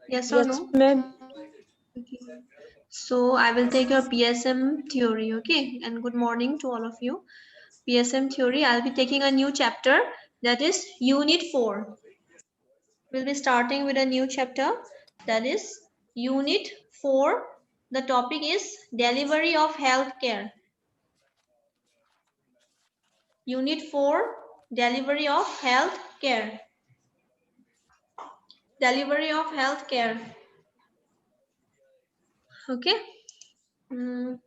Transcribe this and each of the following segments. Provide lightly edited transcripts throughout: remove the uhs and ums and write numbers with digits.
Yes or Yes, no? ma'am. Okay. So I will take your PSM theory, okay? And good morning to all of you. PSM theory, I'll be taking a new chapter, that is Unit 4. We'll be starting with a new chapter, that is Unit 4. The topic is delivery of healthcare. Unit 4, delivery of healthcare. Delivery of healthcare. Okay. Mm.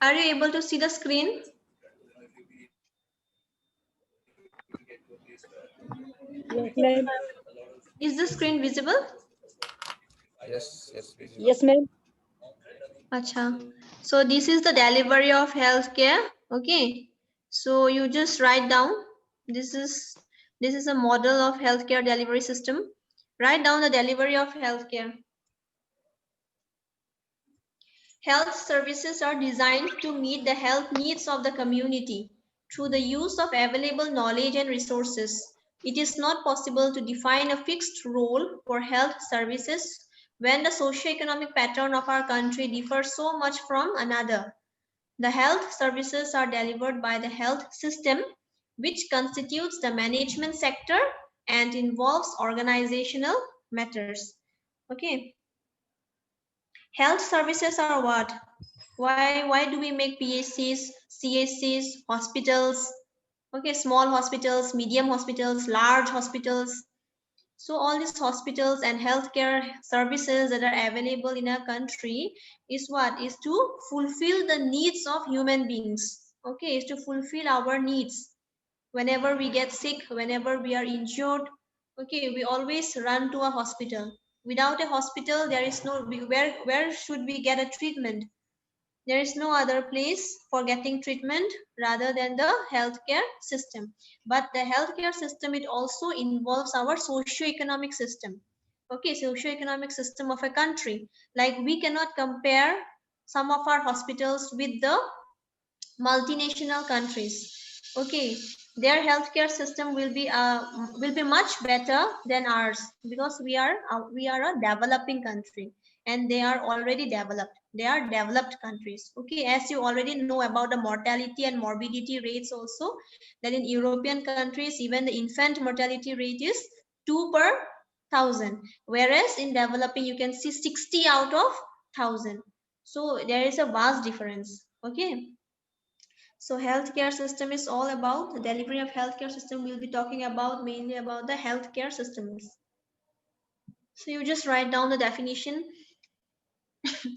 Are you able to see the screen? Yes, ma'am. Is the screen visible? Yes, ma'am. Acha. So this is the delivery of healthcare. Okay. So you just write down. This is this is a model of healthcare delivery system. Write down the delivery of healthcare. Health services are designed to meet the health needs of the community through the use of available knowledge and resources. It is not possible to define a fixed role for health services when the socio-economic pattern of our country differs so much from another. The health services are delivered by the health system, which constitutes the management sector and involves organizational matters. Okay. Health services are what? Why do we make PHCs, CHCs, hospitals? Okay, small hospitals, medium hospitals, large hospitals. So all these hospitals and healthcare services that are available in our country is what? Is to fulfill the needs of human beings. Okay, is to fulfill our needs. Whenever we get sick, whenever we are injured, okay, we always run to a hospital. Without a hospital, there is no, where should we get a treatment? There is no other place for getting treatment rather than the healthcare system. But the healthcare system, it also involves our socio-economic system. Okay, socio-economic system of a country. Like we cannot compare some of our hospitals with the multinational countries. Okay, their healthcare system will be much better than ours because we are a developing country and they are already developed. They are developed countries. Okay, as you already know about the mortality and morbidity rates also, that in European countries even the infant mortality rate is 2 per thousand, whereas in developing you can see 60 out of 1,000. So there is a vast difference. Okay. So healthcare system is all about the delivery of healthcare system. We'll be talking about mainly about the healthcare systems. So you just write down the definition.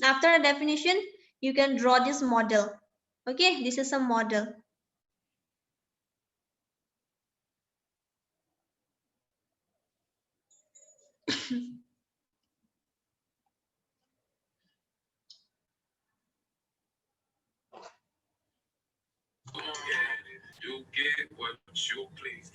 After a definition, you can draw this model. Okay, this is a model. You get what you please.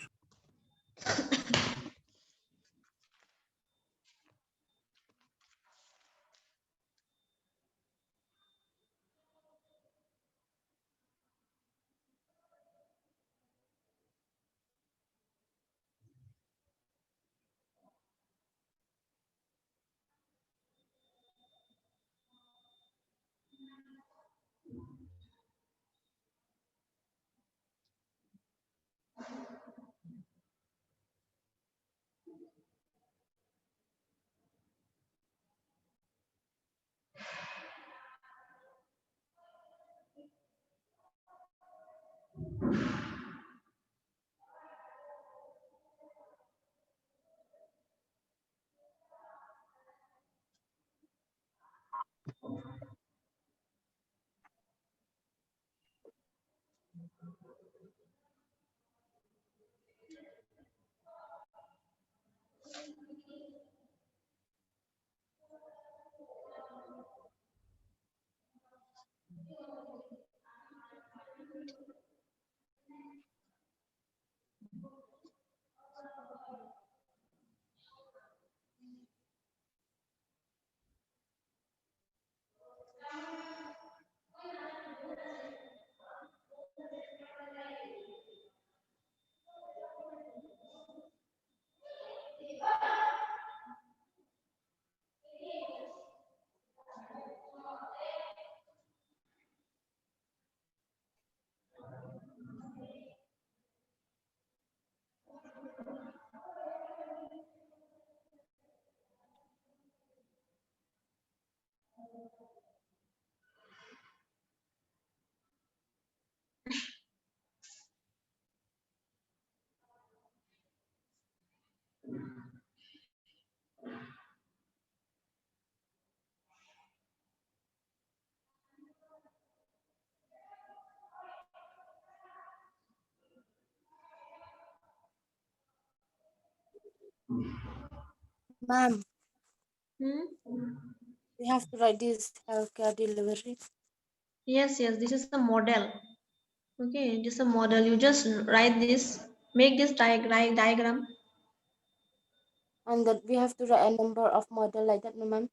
Ma'am, Hmm? we have to write this healthcare delivery. Yes, this is a model. Okay, just a model. You just write this, make this diagram. And that we have to write a number of model like that, no, ma'am?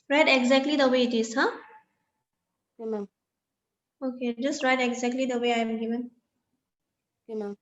Write exactly the way it is, huh? Okay, ma'am. Okay, just write exactly the way I am given. Okay, ma'am.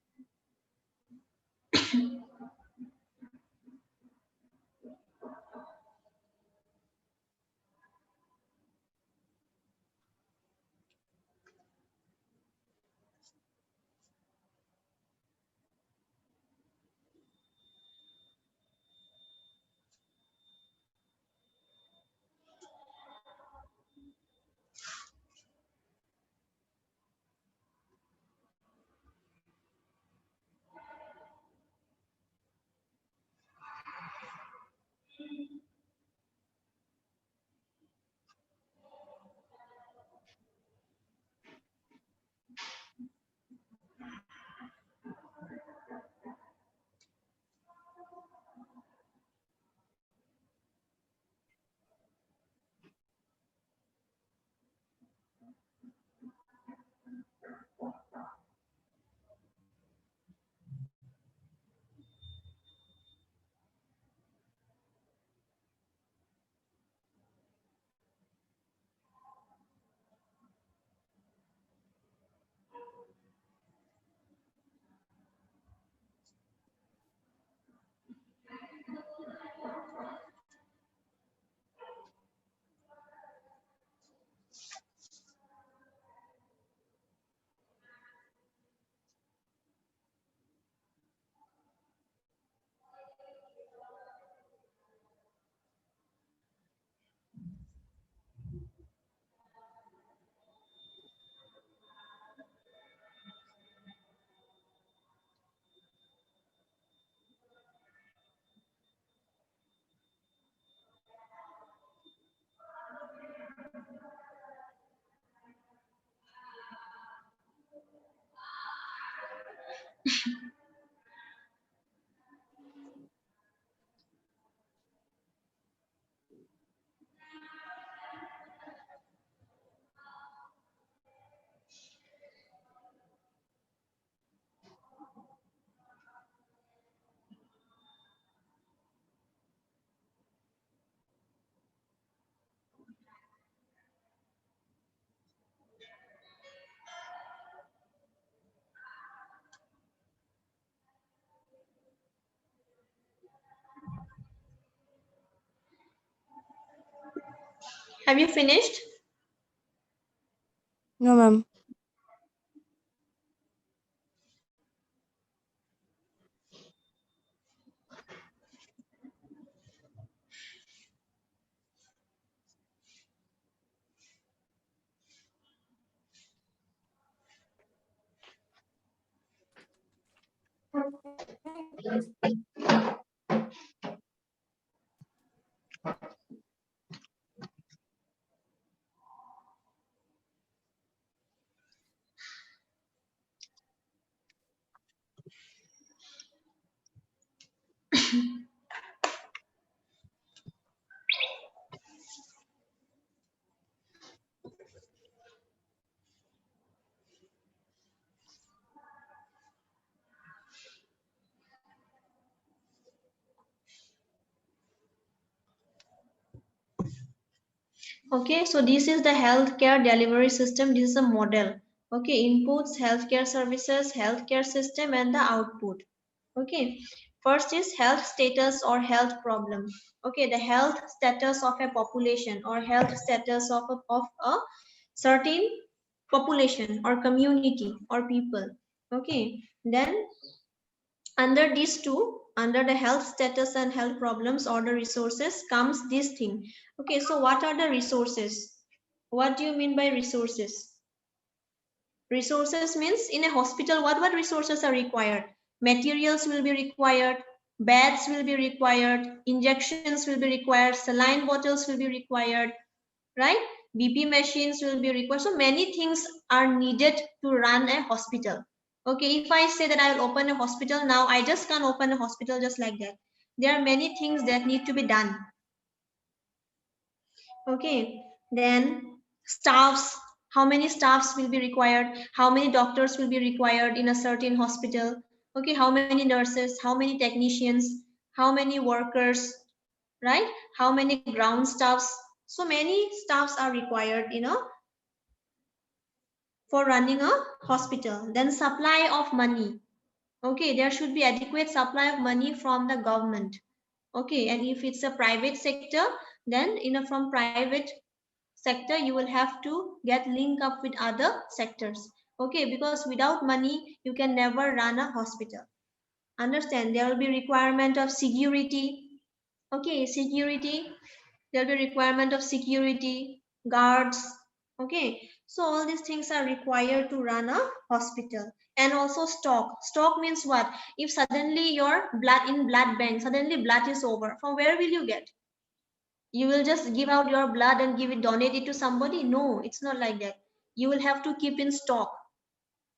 Have you finished? No, ma'am. Okay, so this is the healthcare delivery system. This is a model. Okay, inputs, healthcare services, healthcare system, and the output. Okay, first is health status or health problem. Okay, the health status of a population or health status of a certain population or community or people. Okay, then under these two, under the health status and health problems or the resources comes this thing. Okay, so what are the resources? What do you mean by resources? Resources means in a hospital, what resources are required? Materials will be required, beds will be required, injections will be required, saline bottles will be required, right? BP machines will be required. So many things are needed to run a hospital. Okay, if I say that I will open a hospital now, I just can't open a hospital just like that. There are many things that need to be done. Okay, then staffs, how many staffs will be required, how many doctors will be required in a certain hospital. Okay, how many nurses, how many technicians, how many workers, right? How many ground staffs. So many staffs are required, for running a hospital. Then supply of money. Okay, there should be adequate supply of money from the government. Okay, and if it's a private sector, then from private sector you will have to get link up with other sectors. Okay, because without money you can never run a hospital. Understand? There will be requirement of security. Okay, security. There will be requirement of security, guards. Okay, so all these things are required to run a hospital. And also stock. Stock means what? If suddenly your blood bank, suddenly blood is over, from where will you get? You will just give out your blood and donate it to somebody? No, it's not like that. You will have to keep in stock.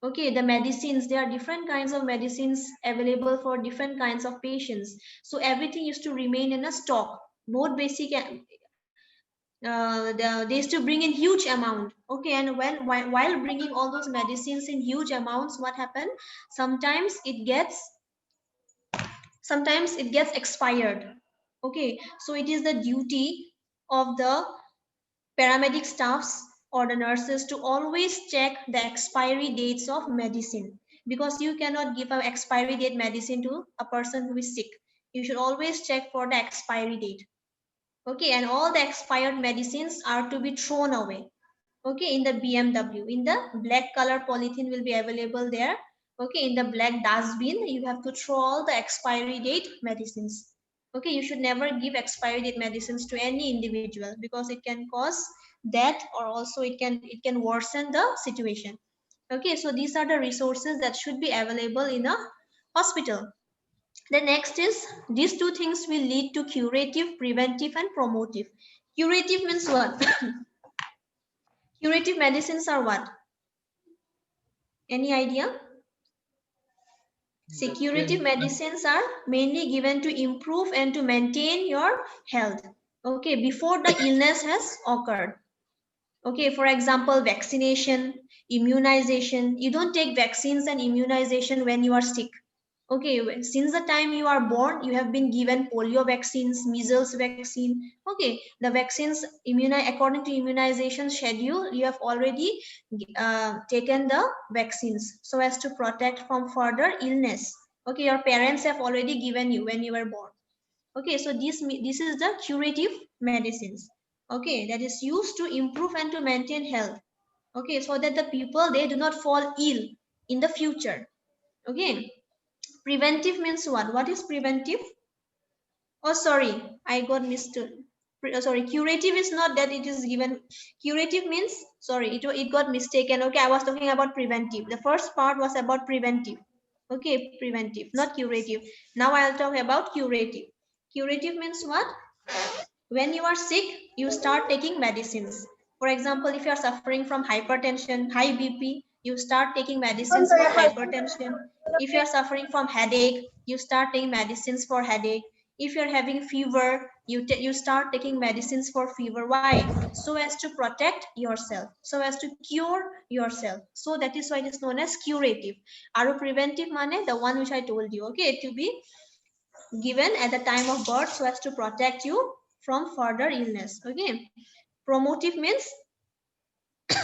Okay, the medicines, there are different kinds of medicines available for different kinds of patients. So everything used to remain in a stock, both basic and they used to bring in huge amount. Okay, and while bringing all those medicines in huge amounts, what happened? Sometimes it gets expired. Okay, so it is the duty of the paramedic staffs or the nurses to always check the expiry dates of medicine, because you cannot give an expiry date medicine to a person who is sick. You should always check for the expiry date. Okay, and all the expired medicines are to be thrown away. Okay, in the BMW, in the black color polythene will be available there. Okay, in the black dustbin you have to throw all the expiry date medicines. Okay, you should never give expiry date medicines to any individual, because it can cause death, or also it can worsen the situation. Okay, so these are the resources that should be available in a hospital. The next is, these two things will lead to curative, preventive, and promotive. Curative means what? Curative medicines are what? Any idea? See, curative medicines are mainly given to improve and to maintain your health. Okay, before the illness has occurred. Okay, for example, vaccination, immunization. You don't take vaccines and immunization when you are sick. Okay, since the time you are born, you have been given polio vaccines, measles vaccine. Okay, the vaccines, according to immunization schedule, you have already taken the vaccines so as to protect from further illness. Okay, your parents have already given you when you were born. Okay, so this is the curative medicines. Okay, that is used to improve and to maintain health. Okay, so that the people, they do not fall ill in the future. Okay. Preventive means what? What is preventive? Oh, sorry, I got mistook. Sorry, curative is not that it is given. Curative means, sorry, it got mistaken. Okay, I was talking about preventive. The first part was about preventive. Okay, preventive, not curative. Now I'll talk about curative. Curative means what? When you are sick, you start taking medicines. For example, if you are suffering from hypertension, high BP, you start taking medicines for hypertension. If you are suffering from headache, you start taking medicines for headache. If you're having fever, you start taking medicines for fever. Why? So as to protect yourself, so as to cure yourself. So that is why it is known as curative. Aru preventive mane, the one which I told you, okay, to be given at the time of birth so as to protect you from further illness. Okay, promotive means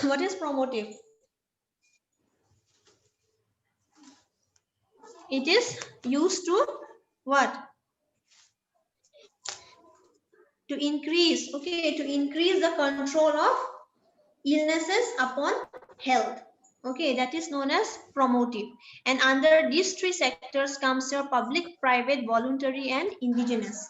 what is promotive? It is used to what? To increase, okay, to increase the control of illnesses upon health. Okay, that is known as promotive. And under these three sectors comes your public, private, voluntary, and indigenous.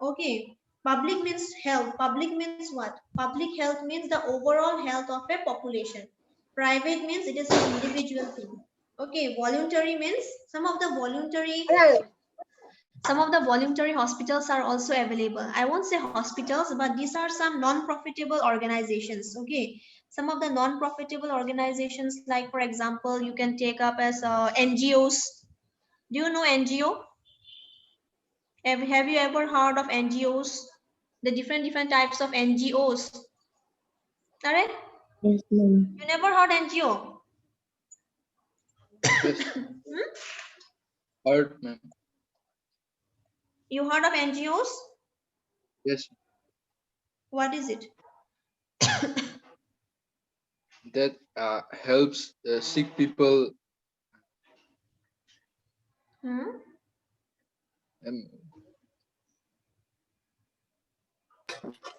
Okay, public means health. Public means what? Public health means the overall health of a population. Private means it is an individual thing. Okay, voluntary means some of the voluntary hospitals are also available. I won't say hospitals, but these are some non-profitable organizations. Okay, Some of the non-profitable organizations, like for example, you can take up as NGOs. Do you know NGO? Have you ever heard of NGOs? The different types of NGOs. Alright? Yes, ma'am. You never heard NGO? Yes, Hmm? heard, ma'am. You heard of NGOs? Yes, What is it? that helps sick people. Hmm? And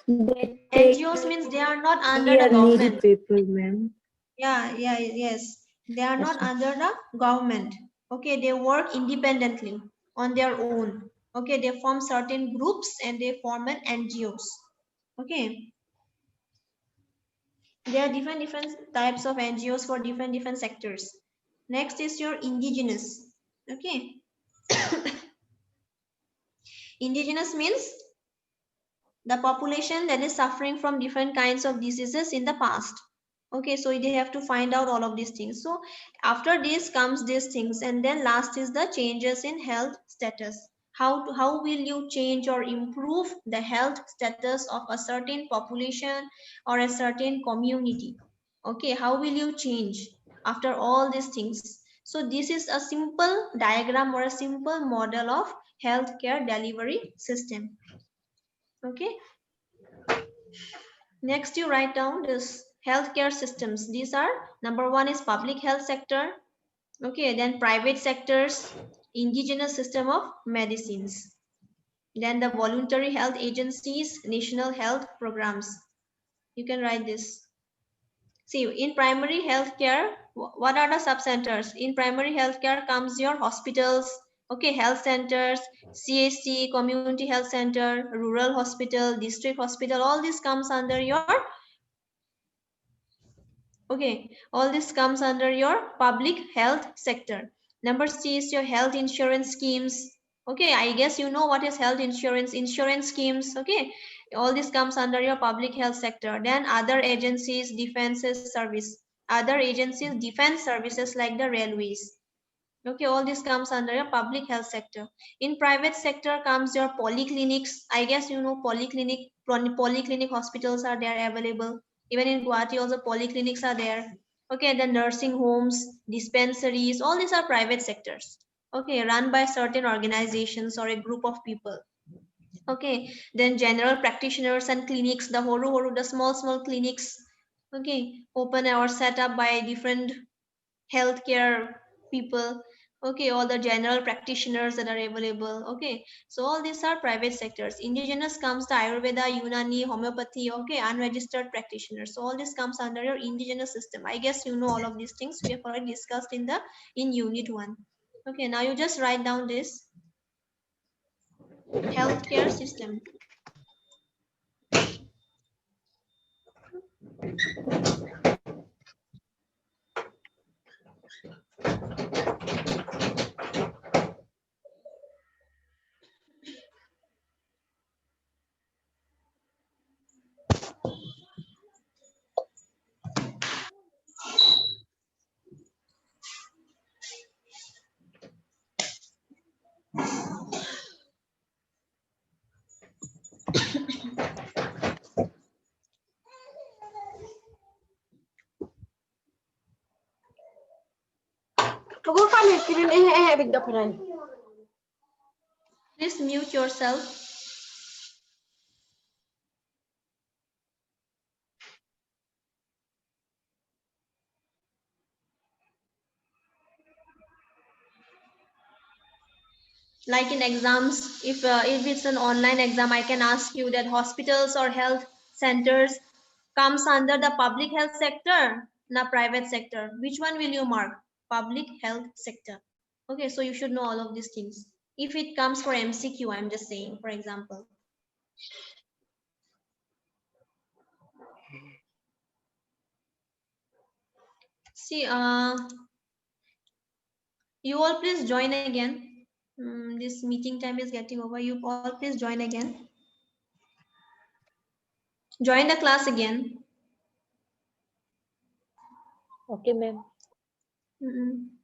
They take NGOs means they are not under the care needy government. people, ma'am. Yes. They are not Yes, ma'am. under the government. Okay, they work independently on their own. Okay, they form certain groups and they form an NGOs. Okay, there are different types of NGOs for different sectors. Next is your indigenous. Okay, indigenous means the population that is suffering from different kinds of diseases in the past. Okay, so they have to find out all of these things. So after this comes these things, and then last is the changes in health status. How will you change or improve the health status of a certain population or a certain community? Okay, how will you change after all these things? So this is a simple diagram or a simple model of healthcare delivery system. Okay, next you write down this healthcare systems. These are, number one is public health sector. Okay, then private sectors, indigenous system of medicines. Then the voluntary health agencies, national health programs. You can write this. See, in primary healthcare, what are the sub-centers? In primary healthcare comes your hospitals, okay, health centers, CHC, community health center, rural hospital, district hospital, all this comes under your, okay, all this comes under your public health sector. Number C is your health insurance schemes. Okay, I guess you know what is health insurance schemes. Okay, all this comes under your public health sector. Then other agencies, defenses service, other agencies, defense services like the railways. Okay, all this comes under your public health sector. In private sector comes your polyclinics. I guess you know polyclinic hospitals are there available. Even in Guwahati also polyclinics are there. Okay, the nursing homes, dispensaries, all these are private sectors. Okay, run by certain organizations or a group of people. Okay, then general practitioners and clinics, the horu, the small clinics. Okay, open or set up by different healthcare people. Okay, all the general practitioners that are available. Okay, so all these are private sectors. Indigenous comes the Ayurveda, Unani, homeopathy. Okay, unregistered practitioners. So all this comes under your indigenous system. I guess you know all of these things we have already discussed in unit 1. Okay, now you just write down this healthcare system. Please mute yourself. Like in exams, if it's an online exam, I can ask you that hospitals or health centers comes under the public health sector, the private sector. Which one will you mark? Public health sector. Okay, so you should know all of these things. If it comes for MCQ, I'm just saying, for example. See, you all please join again. This meeting time is getting over. You all please join again. Join the class again. Okay, ma'am. Mm-mm.